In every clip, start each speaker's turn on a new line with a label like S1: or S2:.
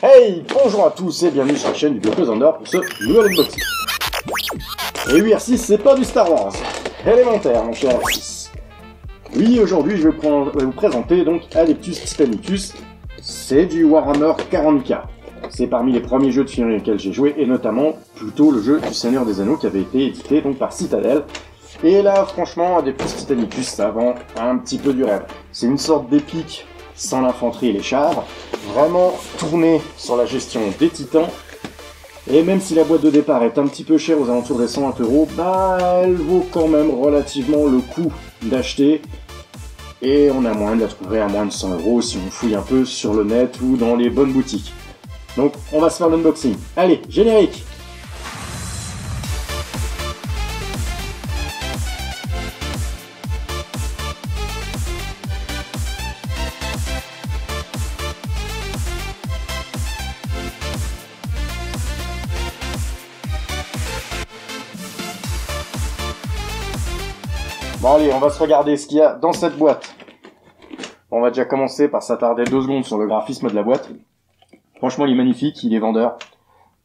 S1: Hey, bonjour à tous et bienvenue sur la chaîne du Bloqueuse en or pour ce nouvel unboxing. Et oui, R6, c'est pas du Star Wars. Élémentaire, mon cher R6. Oui, aujourd'hui, je vais vous présenter donc Adeptus Titanicus. C'est du Warhammer 40K. C'est parmi les premiers jeux de films auxquels j'ai joué, et notamment plutôt le jeu du Seigneur des Anneaux qui avait été édité donc par Citadel. Et là, franchement, Adeptus Titanicus, ça vend un petit peu du rêve. C'est une sorte d'épique sans l'infanterie et les chars, vraiment tourné sur la gestion des titans. Et même si la boîte de départ est un petit peu chère, aux alentours des 120 €, bah elle vaut quand même relativement le coup d'acheter. Et on a moyen de la trouver à moins de 100 € si on fouille un peu sur le net ou dans les bonnes boutiques. Donc on va se faire l'unboxing. Allez, générique! Bon allez, on va se regarder ce qu'il y a dans cette boîte. On va déjà commencer par s'attarder 2 secondes sur le graphisme de la boîte. Franchement, il est magnifique, il est vendeur.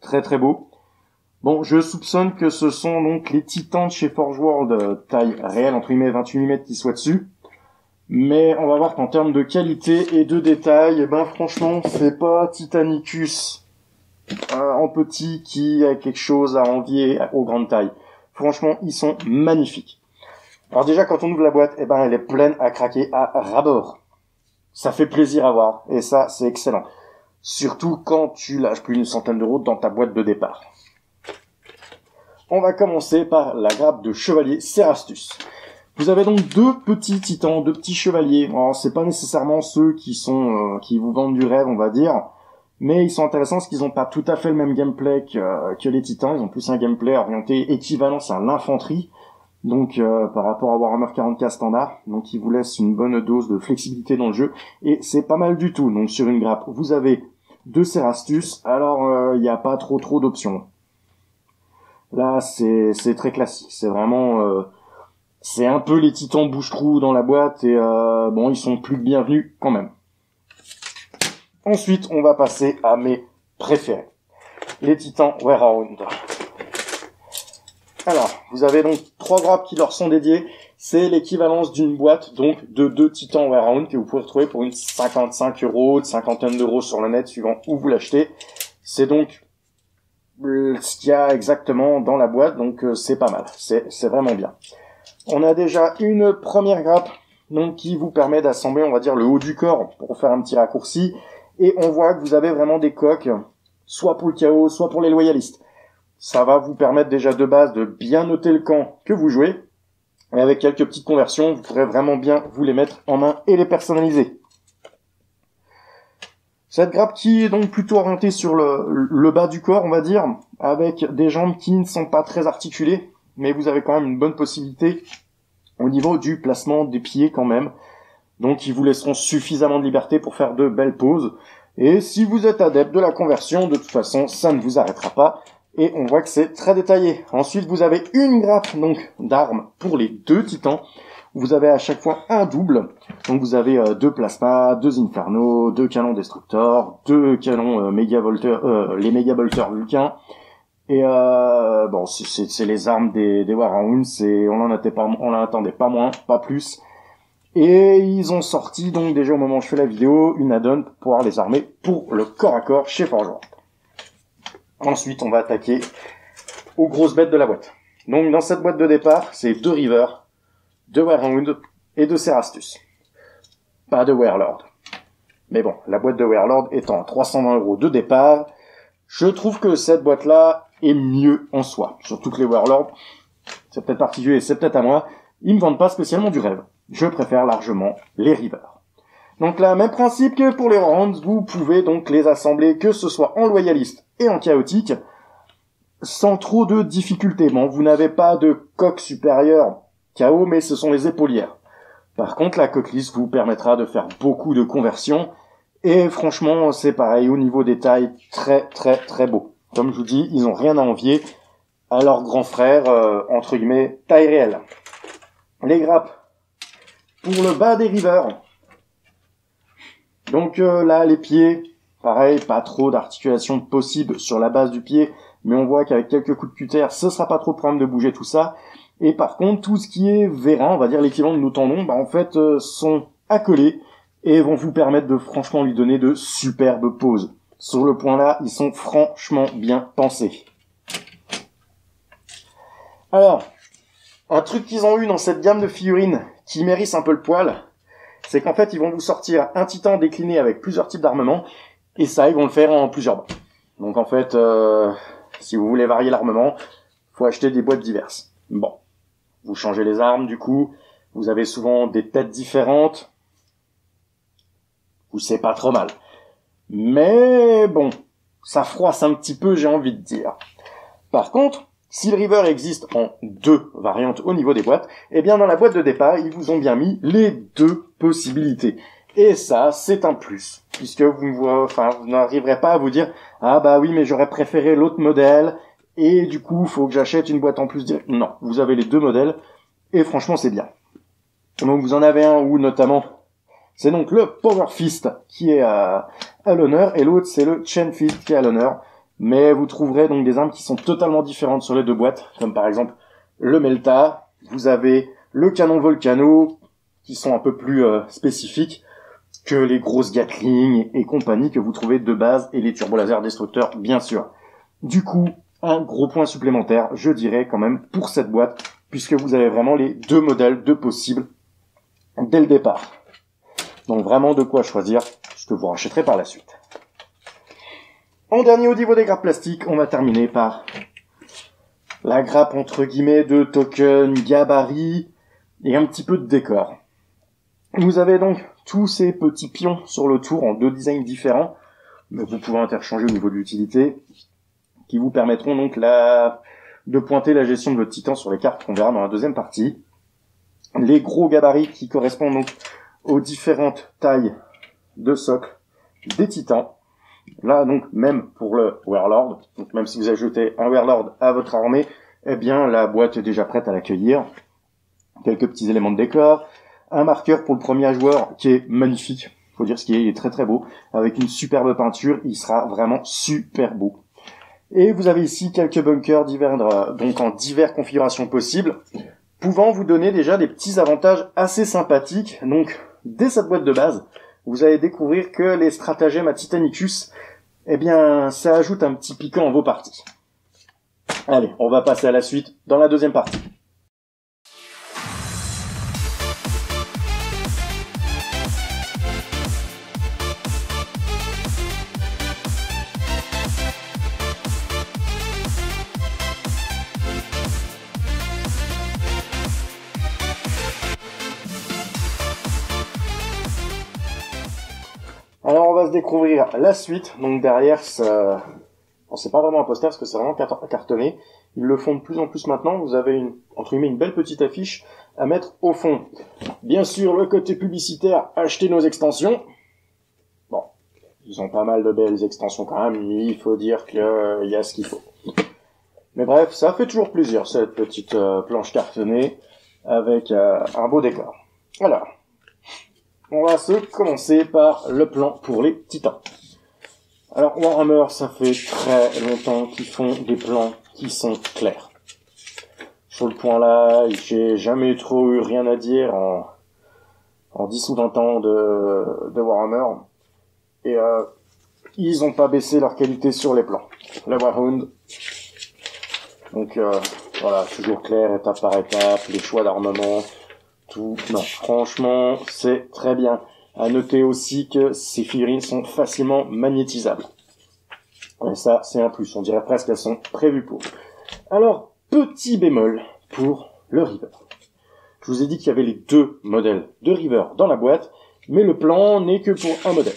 S1: Très très beau. Bon, je soupçonne que ce sont donc les titans de chez Forge World, taille réelle, entre guillemets 28 mm qui soient dessus. Mais on va voir qu'en termes de qualité et de détail, eh ben franchement, c'est pas Titanicus en petit qui a quelque chose à envier aux grandes tailles. Franchement, ils sont magnifiques. Alors déjà, quand on ouvre la boîte, eh ben, elle est pleine à craquer à ras-bord. Ça fait plaisir à voir, et ça, c'est excellent. Surtout quand tu lâches plus d'une centaine d'euros dans ta boîte de départ. On va commencer par la grappe de chevalier Cerastus. Vous avez donc 2 petits titans, 2 petits chevaliers. Alors, c'est pas nécessairement ceux qui vous vendent du rêve, on va dire. Mais ils sont intéressants parce qu'ils ont pas tout à fait le même gameplay que les titans. Ils ont plus un gameplay orienté équivalent à l'infanterie. Donc par rapport à Warhammer 40K standard, donc il vous laisse une bonne dose de flexibilité dans le jeu, et c'est pas mal du tout. Donc sur une grappe, vous avez 2 Cerastus, alors il n'y a pas trop d'options. Là c'est très classique, c'est vraiment... c'est un peu les titans bouche-trou dans la boîte, et bon, ils sont plus que bienvenus quand même. Ensuite, on va passer à mes préférés. Les titans Warehound. Alors, vous avez donc 3 grappes qui leur sont dédiées. C'est l'équivalence d'une boîte, donc, de 2 titans Warehound que vous pouvez retrouver pour une 55 €, une cinquantaine d'euros sur le net, suivant où vous l'achetez. C'est donc ce qu'il y a exactement dans la boîte, donc c'est pas mal. C'est vraiment bien. On a déjà une première grappe, donc, qui vous permet d'assembler, on va dire, le haut du corps, pour faire un petit raccourci. Et on voit que vous avez vraiment des coques, soit pour le chaos, soit pour les loyalistes. Ça va vous permettre déjà de base de bien noter le camp que vous jouez. Et avec quelques petites conversions, vous pourrez vraiment bien vous les mettre en main et les personnaliser. Cette grappe qui est donc plutôt orientée sur le bas du corps, on va dire, avec des jambes qui ne sont pas très articulées, mais vous avez quand même une bonne possibilité au niveau du placement des pieds quand même. Donc ils vous laisseront suffisamment de liberté pour faire de belles poses. Et si vous êtes adepte de la conversion, de toute façon, ça ne vous arrêtera pas. Et on voit que c'est très détaillé. Ensuite, vous avez une grappe donc d'armes pour les 2 titans. Vous avez à chaque fois un double. Donc vous avez 2 plasmas, 2 infernos, 2 canons destructors, 2 canons les mégabolteurs vulcains. Et bon, c'est les armes des Warhound. On en attendait pas moins, pas plus. Et ils ont sorti donc déjà au moment où je fais la vidéo une add-on pour pouvoir les armer pour le corps à corps chez Forge World. Ensuite, on va attaquer aux grosses bêtes de la boîte. Donc, dans cette boîte de départ, c'est 2 Rivers, 2 Warehound et 2 Cerastus. Pas de Warlord. Mais bon, la boîte de Warlord étant à 320 € de départ, je trouve que cette boîte-là est mieux en soi. Surtout que les Warlords, c'est peut-être particulier, c'est peut-être à moi, ils me vendent pas spécialement du rêve. Je préfère largement les Rivers. Donc là, même principe que pour les rounds, vous pouvez donc les assembler, que ce soit en loyaliste et en chaotique, sans trop de difficultés. Bon, vous n'avez pas de coque supérieure chaos, mais ce sont les épaulières. Par contre, la coque lisse vous permettra de faire beaucoup de conversions, et franchement, c'est pareil, au niveau des tailles, très très très beau. Comme je vous dis, ils n'ont rien à envier à leurs grands frères, entre guillemets, taille réelle. Les grappes, pour le bas des Rivers. Donc là, les pieds, pareil, pas trop d'articulation possible sur la base du pied, mais on voit qu'avec quelques coups de cutter, ce sera pas trop le problème de bouger tout ça. Et par contre, tout ce qui est vérin, on va dire l'équivalent de nos tendons, bah en fait, sont accolés et vont vous permettre de franchement lui donner de superbes poses. Sur le point là, ils sont franchement bien pensés. Alors, un truc qu'ils ont eu dans cette gamme de figurines qui mérite un peu le poil, c'est qu'en fait, ils vont vous sortir un Titan décliné avec plusieurs types d'armement, et ça, ils vont le faire en plusieurs boîtes. Donc en fait, si vous voulez varier l'armement, faut acheter des boîtes diverses. Bon, vous changez les armes, du coup, vous avez souvent des têtes différentes, ou c'est pas trop mal. Mais bon, ça froisse un petit peu, j'ai envie de dire. Par contre, si le River existe en 2 variantes au niveau des boîtes, eh bien dans la boîte de départ, ils vous ont bien mis les 2 possibilités. Et ça, c'est un plus, puisque vous n'arriverez pas à vous dire « Ah bah oui, mais j'aurais préféré l'autre modèle, et du coup, faut que j'achète une boîte en plus. » Non, vous avez les 2 modèles, et franchement, c'est bien. Donc vous en avez un où, notamment, c'est donc le Power Fist qui est à l'honneur, et l'autre, c'est le Chain Fist qui est à l'honneur. Mais vous trouverez donc des armes qui sont totalement différentes sur les 2 boîtes, comme par exemple le Melta, vous avez le canon Volcano, qui sont un peu plus spécifiques que les grosses Gatling et compagnie que vous trouvez de base, et les turbo-laser destructeurs, bien sûr. Du coup, un gros point supplémentaire, je dirais quand même, pour cette boîte, puisque vous avez vraiment les 2 modèles de possibles dès le départ. Donc vraiment de quoi choisir, ce que vous rachèterez par la suite. En dernier au niveau des grappes plastiques, on va terminer par la grappe entre guillemets de token, gabarit et un petit peu de décor. Vous avez donc tous ces petits pions sur le tour en 2 designs différents, mais vous pouvez interchanger au niveau de l'utilité, qui vous permettront donc de pointer la gestion de votre titan sur les cartes qu'on verra dans la deuxième partie. Les gros gabarits qui correspondent donc aux différentes tailles de socle des titans. Là, donc, même pour le Warlord, donc même si vous ajoutez un Warlord à votre armée, eh bien, la boîte est déjà prête à l'accueillir. Quelques petits éléments de décor. Un marqueur pour le premier joueur qui est magnifique. Faut dire ce qui est très très beau. Avec une superbe peinture, il sera vraiment super beau. Et vous avez ici quelques bunkers divers, donc en diverses configurations possibles, pouvant vous donner déjà des petits avantages assez sympathiques. Donc, dès cette boîte de base, vous allez découvrir que les stratagèmes à Titanicus, eh bien, ça ajoute un petit piquant en vos parties. Allez, on va passer à la suite dans la deuxième partie. Alors on va se découvrir la suite, donc derrière ça... Bon, c'est pas vraiment un poster parce que c'est vraiment cartonné, ils le font de plus en plus maintenant, vous avez entre guillemets une belle petite affiche à mettre au fond. Bien sûr le côté publicitaire, achetez nos extensions. Bon, ils ont pas mal de belles extensions quand même, mais il faut dire qu'il y a ce qu'il faut. Mais bref, ça fait toujours plaisir cette petite planche cartonnée avec un beau décor. Alors, on va commencer par le plan pour les titans. Alors Warhammer, ça fait très longtemps qu'ils font des plans qui sont clairs. Sur le point là, j'ai jamais trop eu rien à dire en 10 ou 20 ans de Warhammer. Et ils ont pas baissé leur qualité sur les plans. La Warhound, donc voilà, toujours clair, étape par étape, les choix d'armement, tout. Non, franchement, c'est très bien. À noter aussi que ces figurines sont facilement magnétisables. Et ça, c'est un plus. On dirait presque qu'elles sont prévues pour. Alors, petit bémol pour le River. Je vous ai dit qu'il y avait les 2 modèles de River dans la boîte, mais le plan n'est que pour un modèle.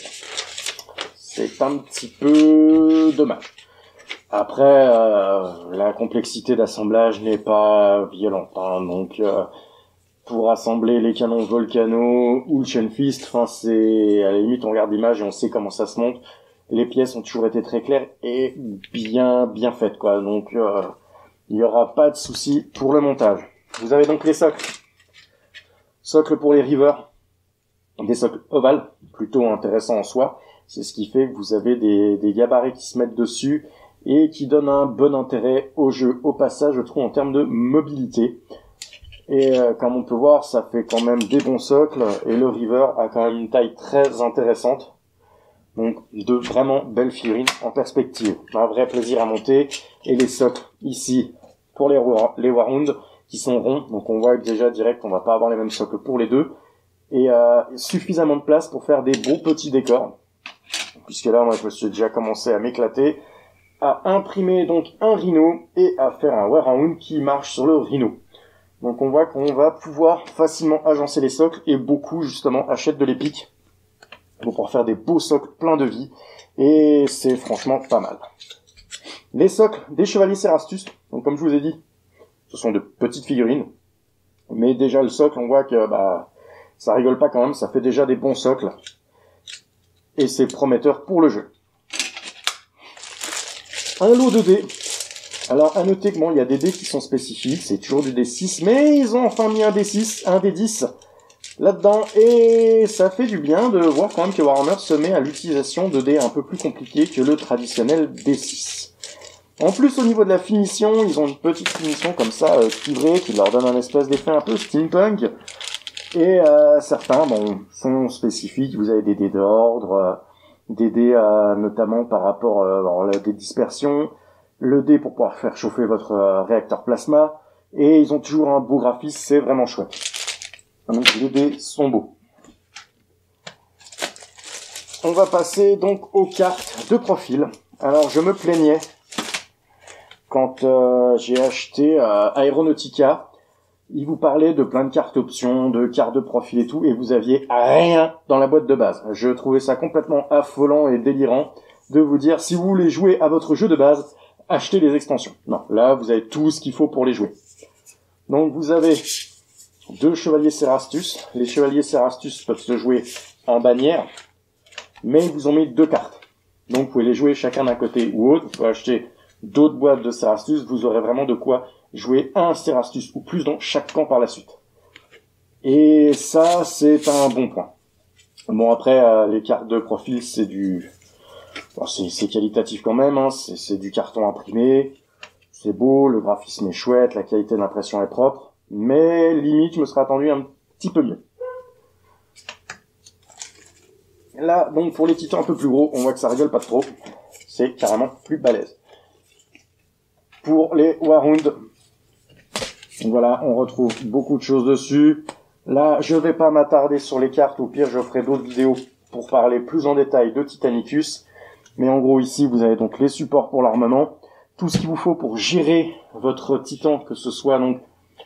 S1: C'est un petit peu dommage. Après, la complexité d'assemblage n'est pas violente, hein, donc pour assembler les canons Volcano ou le Chain Fist, c'est à la limite on regarde l'image et on sait comment ça se monte. Les pièces ont toujours été très claires et bien faites, quoi. Donc il y aura pas de souci pour le montage. Vous avez donc les socles. Socles pour les Rivers, des socles ovales, plutôt intéressants en soi. C'est ce qui fait que vous avez des gabarits qui se mettent dessus et qui donnent un bon intérêt au jeu, au passage, je trouve, en termes de mobilité. Et comme on peut voir, ça fait quand même des bons socles, et le River a quand même une taille très intéressante. Donc, de vraiment belles figurines en perspective. Un vrai plaisir à monter. Et les socles, ici, pour les Warhound, qui sont ronds. Donc, on voit que déjà, direct, on va pas avoir les mêmes socles pour les deux. Et suffisamment de place pour faire des beaux petits décors. Puisque là, moi, je me suis déjà commencé à m'éclater, à imprimer donc un rhino et à faire un Warhound qui marche sur le rhino. Donc on voit qu'on va pouvoir facilement agencer les socles, et beaucoup justement achètent de l'épique pour pouvoir faire des beaux socles pleins de vie, et c'est franchement pas mal. Les socles des chevaliers Cerastus, donc comme je vous ai dit, ce sont de petites figurines, mais déjà le socle, on voit que ça rigole pas quand même, ça fait déjà des bons socles, et c'est prometteur pour le jeu. Un lot de dés. Alors, à noter que bon, il y a des dés qui sont spécifiques, c'est toujours du D6, mais ils ont enfin mis un D6, un D10 là-dedans, et ça fait du bien de voir quand même que Warhammer se met à l'utilisation de dés un peu plus compliqués que le traditionnel D6. En plus, au niveau de la finition, ils ont une petite finition comme ça, cuivrée, qui leur donne un espèce d'effet un peu steampunk, et certains, sont spécifiques, vous avez des dés d'ordre, des dés notamment par rapport à des dispersions, le dé pour pouvoir faire chauffer votre réacteur plasma, et ils ont toujours un beau graphisme, c'est vraiment chouette. Donc les dés sont beaux. On va passer donc aux cartes de profil. Alors je me plaignais quand j'ai acheté Aeronautica, il vous parlait de plein de cartes options, de cartes de profil et tout, et vous aviez rien dans la boîte de base. Je trouvais ça complètement affolant et délirant de vous dire, si vous voulez jouer à votre jeu de base, achetez les extensions. Non, là, vous avez tout ce qu'il faut pour les jouer. Donc, vous avez 2 chevaliers Cerastus. Les chevaliers Cerastus peuvent se jouer en bannière, mais ils vous ont mis 2 cartes. Donc, vous pouvez les jouer chacun d'un côté ou autre. Vous pouvez acheter d'autres boîtes de Cerastus. Vous aurez vraiment de quoi jouer un Cerastus ou plus dans chaque camp par la suite. Et ça, c'est un bon point. Bon, après, les cartes de profil, c'est du... Bon, c'est qualitatif quand même, hein. C'est du carton imprimé, c'est beau, le graphisme est chouette, la qualité d'impression est propre, mais limite je me serais attendu un petit peu mieux. Là, donc pour les titans un peu plus gros, on voit que ça rigole pas trop, c'est carrément plus balèze. Pour les Warhound, voilà, on retrouve beaucoup de choses dessus. Là, je vais pas m'attarder sur les cartes, au pire je ferai d'autres vidéos pour parler plus en détail de Titanicus. Mais en gros, ici, vous avez donc les supports pour l'armement, tout ce qu'il vous faut pour gérer votre titan, que ce soit donc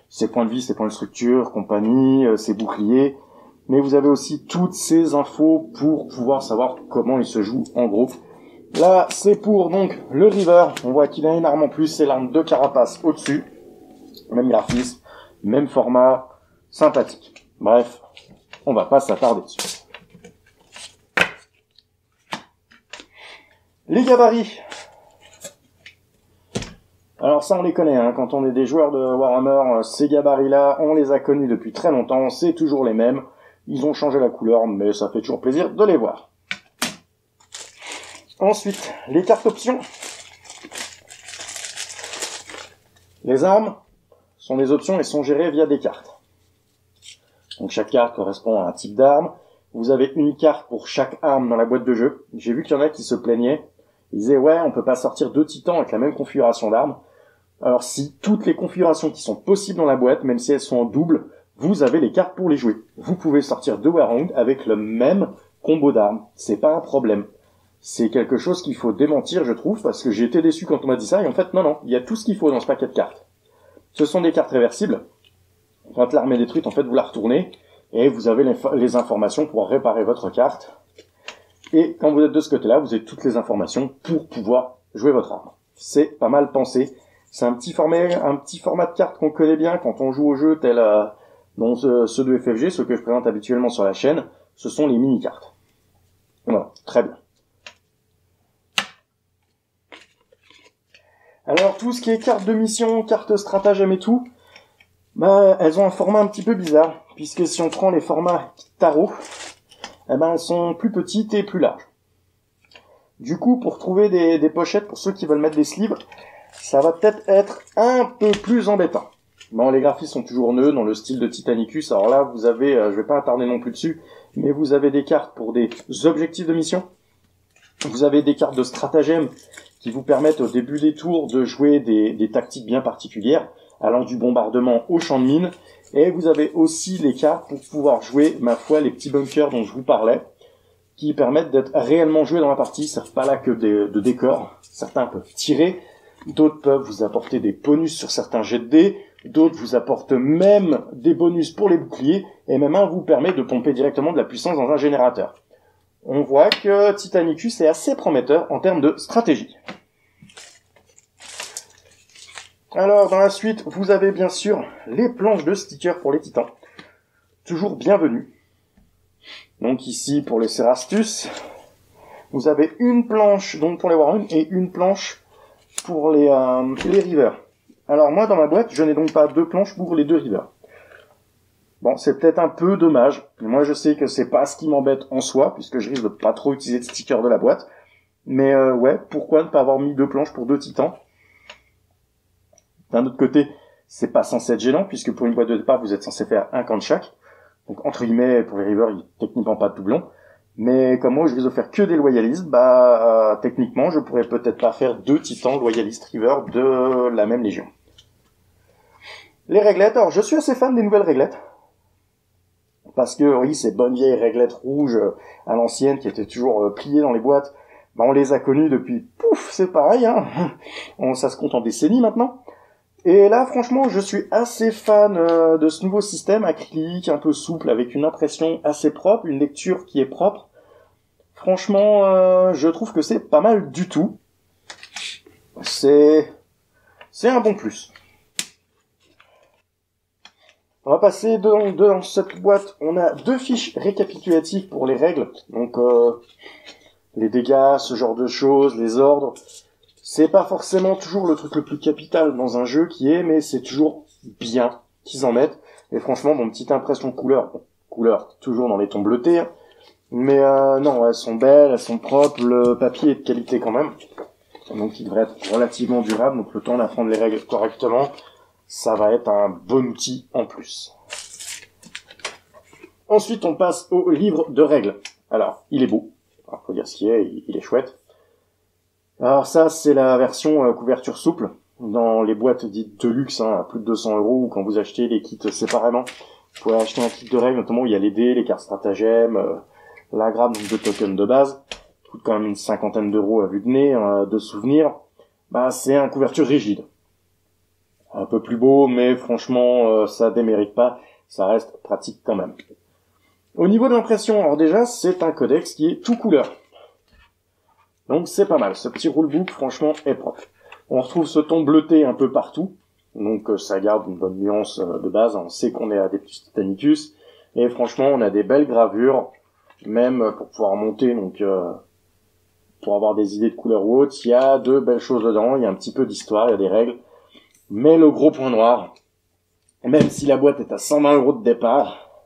S1: ses points de vie, ses points de structure, compagnie, ses boucliers. Mais vous avez aussi toutes ces infos pour pouvoir savoir comment il se joue en gros. Là, c'est pour donc le River. On voit qu'il a une arme en plus, c'est l'arme de carapace au-dessus. Même graphisme, même format, sympathique. Bref, on va pas s'attarder dessus. Les gabarits. Alors ça on les connaît, hein. Quand on est des joueurs de Warhammer, ces gabarits-là, on les a connus depuis très longtemps, c'est toujours les mêmes. Ils ont changé la couleur, mais ça fait toujours plaisir de les voir. Ensuite, les cartes options. Les armes sont des options et sont gérées via des cartes. Donc chaque carte correspond à un type d'arme. Vous avez une carte pour chaque arme dans la boîte de jeu. J'ai vu qu'il y en a qui se plaignaient. Ils disaient, ouais, on peut pas sortir 2 titans avec la même configuration d'armes. Alors si toutes les configurations qui sont possibles dans la boîte, même si elles sont en double, vous avez les cartes pour les jouer. Vous pouvez sortir 2 Warhound avec le même combo d'armes. C'est pas un problème. C'est quelque chose qu'il faut démentir, je trouve, parce que j'ai été déçu quand on m'a dit ça, et en fait, non, il y a tout ce qu'il faut dans ce paquet de cartes. Ce sont des cartes réversibles. Quand l'arme est détruite, en fait, vous la retournez, et vous avez les informations pour réparer votre carte. Et quand vous êtes de ce côté-là, vous avez toutes les informations pour pouvoir jouer votre arme. C'est pas mal pensé. C'est un petit format de carte qu'on connaît bien quand on joue au jeu tel dans ceux de FFG, ceux que je présente habituellement sur la chaîne. Ce sont les mini-cartes. Voilà, très bien. Alors tout ce qui est cartes de mission, cartes stratagème et tout, elles ont un format un petit peu bizarre, puisque si on prend les formats tarot, elles sont plus petites et plus larges. Du coup, pour trouver des pochettes, pour ceux qui veulent mettre des sleeves, ça va peut-être être un peu plus embêtant. Bon, les graphismes sont toujours neutres, dans le style de Titanicus. Alors là, vous avez, je vais pas attarder non plus dessus, mais vous avez des cartes pour des objectifs de mission. Vous avez des cartes de stratagème qui vous permettent au début des tours de jouer des tactiques bien particulières, allant du bombardement au champ de mine. Et vous avez aussi les cartes pour pouvoir jouer, ma foi, les petits bunkers dont je vous parlais, qui permettent d'être réellement joués dans la partie. Ils servent pas là que de décors. Certains peuvent tirer, d'autres peuvent vous apporter des bonus sur certains jets de dés, d'autres vous apportent même des bonus pour les boucliers, et même un vous permet de pomper directement de la puissance dans un générateur. On voit que Titanicus est assez prometteur en termes de stratégie. Alors, dans la suite, vous avez bien sûr les planches de stickers pour les titans. Toujours bienvenue. Donc ici, pour les Cerastus, vous avez une planche donc pour les Warren et une planche pour les Rivers. Alors moi, dans ma boîte, je n'ai donc pas deux planches pour les deux Rivers. Bon, c'est peut-être un peu dommage. Moi, je sais que c'est pas ce qui m'embête en soi, puisque je risque de pas trop utiliser de stickers de la boîte. Mais ouais, pourquoi ne pas avoir mis deux planches pour deux titans? D'un autre côté, c'est pas censé être gênant, puisque pour une boîte de départ, vous êtes censé faire un camp de chaque. Donc, entre guillemets, pour les Rivers, il n'y a techniquement pas de doublon. Mais comme moi, je risque de faire que des loyalistes, techniquement, je pourrais peut-être pas faire deux titans loyalistes Rivers de la même légion. Les réglettes, alors je suis assez fan des nouvelles réglettes. Parce que oui, ces bonnes vieilles réglettes rouges à l'ancienne qui étaient toujours pliées dans les boîtes, on les a connues depuis, pouf, c'est pareil, hein. Ça se compte en décennies maintenant. Et là, franchement, je suis assez fan de ce nouveau système acrylique, un peu souple, avec une impression assez propre, une lecture qui est propre. Franchement, je trouve que c'est pas mal du tout. C'est un bon plus. On va passer dans cette boîte. On a deux fiches récapitulatives pour les règles. Donc, les dégâts, ce genre de choses, les ordres. C'est pas forcément toujours le truc le plus capital dans un jeu mais c'est toujours bien qu'ils en mettent. Et franchement, mon petite impression couleur, toujours dans les tons bleutés. Hein. Mais non, elles sont belles, elles sont propres, le papier est de qualité quand même. Donc il devrait être relativement durable, donc le temps d'apprendre les règles correctement, ça va être un bon outil en plus. Ensuite, on passe au livre de règles. Alors, il est beau, faut dire ce qu'il est, il est chouette. Alors ça, c'est la version couverture souple, dans les boîtes dites de luxe, à plus de 200 €, ou quand vous achetez les kits séparément. Vous pouvez acheter un kit de règles, notamment où il y a les dés, les cartes stratagèmes, la gramme de tokens de base, qui coûte quand même une cinquantaine d'euros à vue de nez, de souvenirs. C'est un couverture rigide. Un peu plus beau, mais franchement, ça démérite pas, ça reste pratique quand même. Au niveau de l'impression, alors déjà, c'est un codex qui est tout couleur. Donc c'est pas mal, ce petit rulebook franchement est propre. On retrouve ce ton bleuté un peu partout, donc ça garde une bonne nuance de base, on sait qu'on est Adeptus Titanicus, et franchement on a des belles gravures, même pour pouvoir monter, donc pour avoir des idées de couleur ou autre, il y a de belles choses dedans, il y a un petit peu d'histoire, il y a des règles, mais le gros point noir, même si la boîte est à 120 € de départ,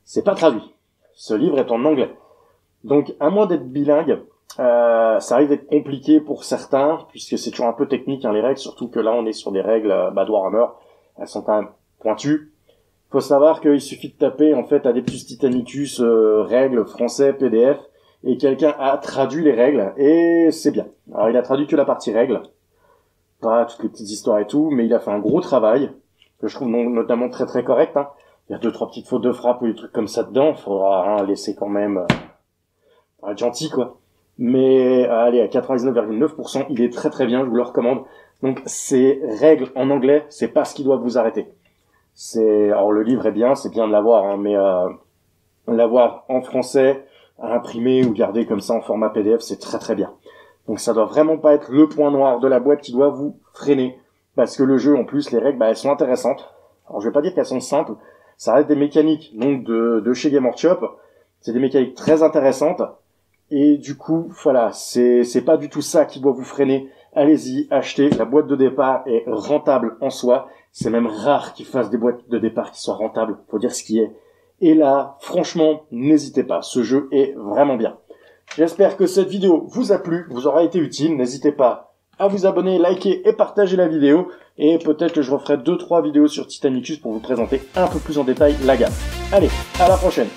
S1: c'est pas traduit. Ce livre est en anglais. Donc à moins d'être bilingue, ça arrive d'être compliqué pour certains, puisque c'est toujours un peu technique les règles, surtout que là on est sur des règles de Warhammer, elles sont quand même pointues. Faut savoir qu'il suffit de taper en fait Adeptus Titanicus règles français PDF, et quelqu'un a traduit les règles, et c'est bien. Alors il a traduit que la partie règles, pas toutes les petites histoires et tout, mais il a fait un gros travail, que je trouve notamment très très correct. Il y a 2-3 petites fautes de frappe ou des trucs comme ça dedans, faudra laisser quand même être gentil quoi. Mais allez, à 99,9%, il est très très bien, je vous le recommande. Donc ces règles en anglais, c'est pas ce qui doit vous arrêter. Alors le livre est bien, c'est bien de l'avoir, mais l'avoir en français, à imprimer ou garder comme ça en format PDF, c'est très très bien. Donc ça doit vraiment pas être le point noir de la boîte qui doit vous freiner, parce que le jeu, en plus, les règles, elles sont intéressantes. Alors je vais pas dire qu'elles sont simples, ça reste des mécaniques, donc de chez Game Workshop, c'est des mécaniques très intéressantes. Et du coup, voilà, c'est pas du tout ça qui doit vous freiner. Allez-y, achetez. La boîte de départ est rentable en soi. C'est même rare qu'ils fassent des boîtes de départ qui soient rentables. Faut dire ce qui est. Et là, franchement, n'hésitez pas. Ce jeu est vraiment bien. J'espère que cette vidéo vous a plu, vous aura été utile. N'hésitez pas à vous abonner, liker et partager la vidéo. Et peut-être que je referai 2-3 vidéos sur Titanicus pour vous présenter un peu plus en détail la gamme. Allez, à la prochaine!